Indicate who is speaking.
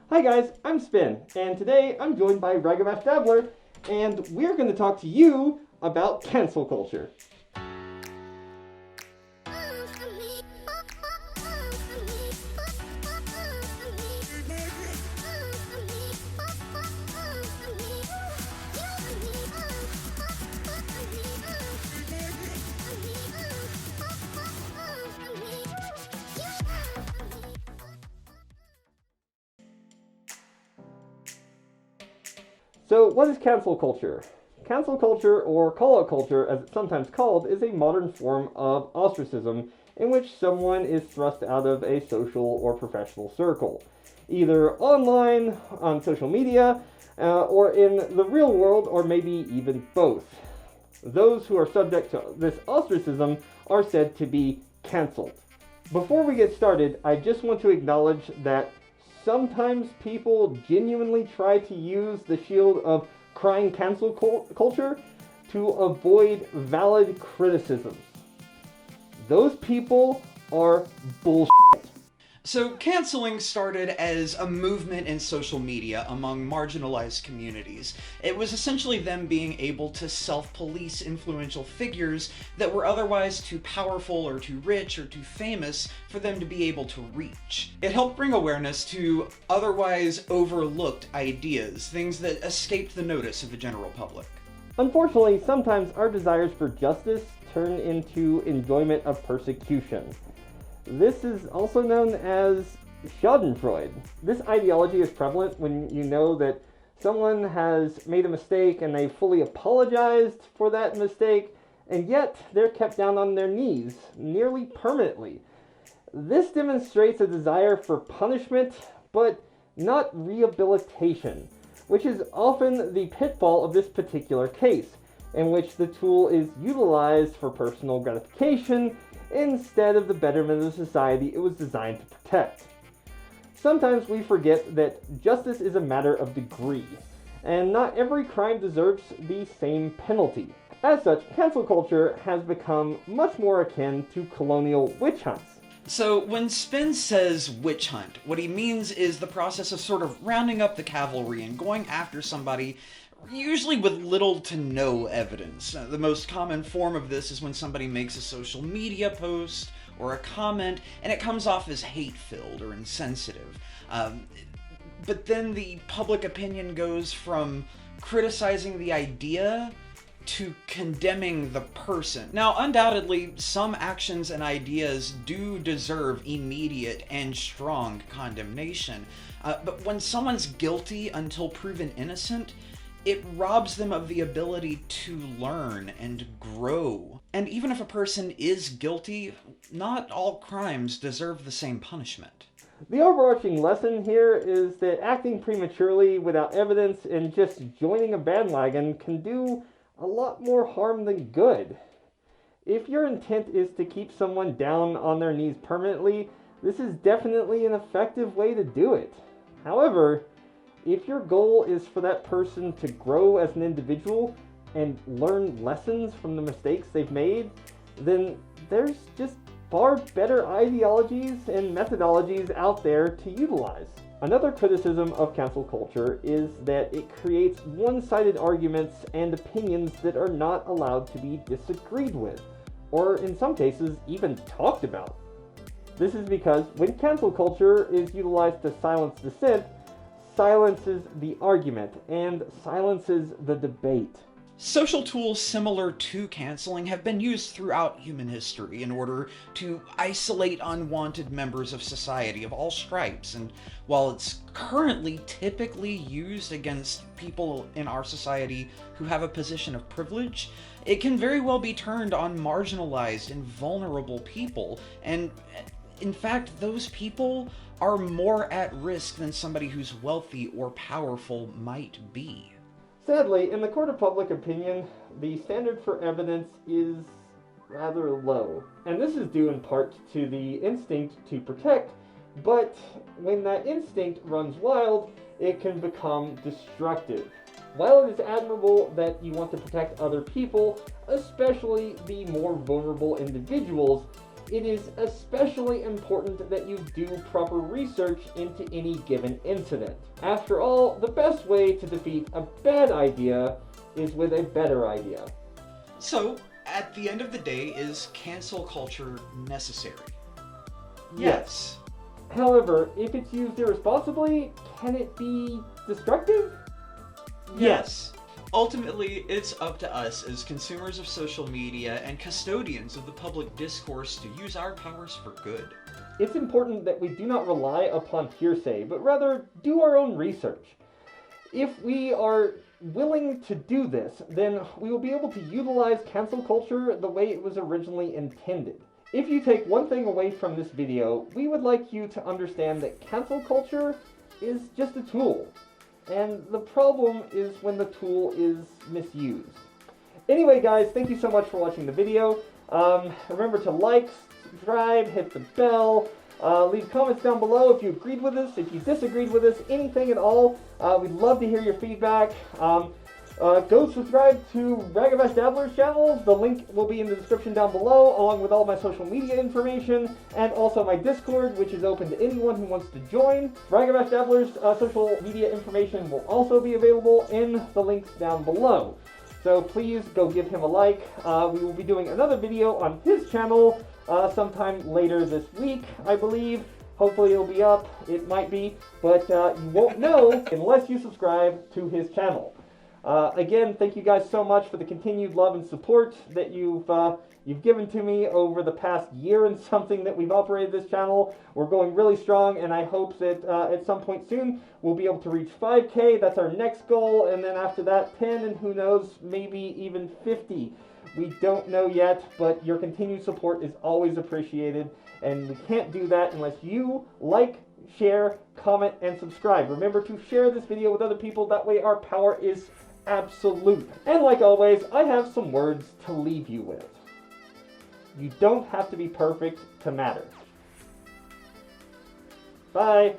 Speaker 1: Hi guys, I'm Spyn, and today I'm joined by Ragabash Dabbler, and we're going to talk to you about cancel culture. So, what is cancel culture? Cancel culture, or call-out culture as it's sometimes called, is a modern form of ostracism in which someone is thrust out of a social or professional circle, either online, on social media, or in the real world, or maybe even both. Those who are subject to this ostracism are said to be canceled. Before we get started, I just want to acknowledge that sometimes people genuinely try to use the shield of crying cancel culture to avoid valid criticisms. Those people are bullshit.
Speaker 2: So canceling started as a movement in social media among marginalized communities. It was essentially them being able to self-police influential figures that were otherwise too powerful or too rich or too famous for them to be able to reach. It helped bring awareness to otherwise overlooked ideas, things that escaped the notice of the general public.
Speaker 1: Unfortunately, sometimes our desires for justice turn into enjoyment of persecution. This is also known as Schadenfreude. This ideology is prevalent when you know that someone has made a mistake and they fully apologized for that mistake, and yet they're kept down on their knees nearly permanently. This demonstrates a desire for punishment, but not rehabilitation, which is often the pitfall of this particular case, in which the tool is utilized for personal gratification instead of the betterment of society it was designed to protect. Sometimes we forget that justice is a matter of degree, and not every crime deserves the same penalty. As such, cancel culture has become much more akin to colonial witch hunts.
Speaker 2: So when Spyn says witch hunt, what he means is the process of sort of rounding up the cavalry and going after somebody usually with little to no evidence. The most common form of this is when somebody makes a social media post or a comment and it comes off as hate-filled or insensitive. But then the public opinion goes from criticizing the idea to condemning the person. Now, undoubtedly, some actions and ideas do deserve immediate and strong condemnation. But when someone's guilty until proven innocent, it robs them of the ability to learn and grow. And even if a person is guilty, not all crimes deserve the same punishment.
Speaker 1: The overarching lesson here is that acting prematurely without evidence and just joining a bandwagon can do a lot more harm than good. If your intent is to keep someone down on their knees permanently, this is definitely an effective way to do it. However, if your goal is for that person to grow as an individual and learn lessons from the mistakes they've made, then there's just far better ideologies and methodologies out there to utilize. Another criticism of cancel culture is that it creates one-sided arguments and opinions that are not allowed to be disagreed with, or in some cases, even talked about. This is because when cancel culture is utilized to silence dissent, silences the argument and silences the debate.
Speaker 2: Social tools similar to canceling have been used throughout human history in order to isolate unwanted members of society of all stripes, and while it's currently typically used against people in our society who have a position of privilege, it can very well be turned on marginalized and vulnerable people, and in fact, those people are more at risk than somebody who's wealthy or powerful might be.
Speaker 1: Sadly, in the court of public opinion, the standard for evidence is rather low. And this is due in part to the instinct to protect, but when that instinct runs wild, it can become destructive. While it is admirable that you want to protect other people, especially the more vulnerable individuals, it is especially important that you do proper research into any given incident. After all, the best way to defeat a bad idea is with a better idea.
Speaker 2: So, at the end of the day, is cancel culture necessary?
Speaker 1: Yes. However, if it's used irresponsibly, can it be destructive?
Speaker 2: Yes. Ultimately, it's up to us as consumers of social media and custodians of the public discourse to use our powers for good.
Speaker 1: It's important that we do not rely upon hearsay, but rather do our own research. If we are willing to do this, then we will be able to utilize cancel culture the way it was originally intended. If you take one thing away from this video, we would like you to understand that cancel culture is just a tool. And the problem is when the tool is misused. Anyway, guys, thank you so much for watching the video. Remember to like, subscribe, hit the bell, leave comments down below if you agreed with us, if you disagreed with us, anything at all. We'd love to hear your feedback. Go subscribe to Ragabash Dabbler's channel. The link will be in the description down below, along with all my social media information, and also my Discord, which is open to anyone who wants to join. Ragabash Dabbler's social media information will also be available in the links down below. So please go give him a like. We will be doing another video on his channel sometime later this week, I believe. Hopefully it'll be up. It might be, but you won't know unless you subscribe to his channel. Again, thank you guys so much for the continued love and support that you've given to me over the past year and something that we've operated this channel. We're going really strong, and I hope that at some point soon we'll be able to reach 5K. That's our next goal, and then after that 10, and who knows, maybe even 50. We don't know yet, but your continued support is always appreciated, and we can't do that unless you like, share, comment, and subscribe. Remember to share this video with other people. That way our power is absolute. And like always, I have some words to leave you with. You don't have to be perfect to matter. Bye.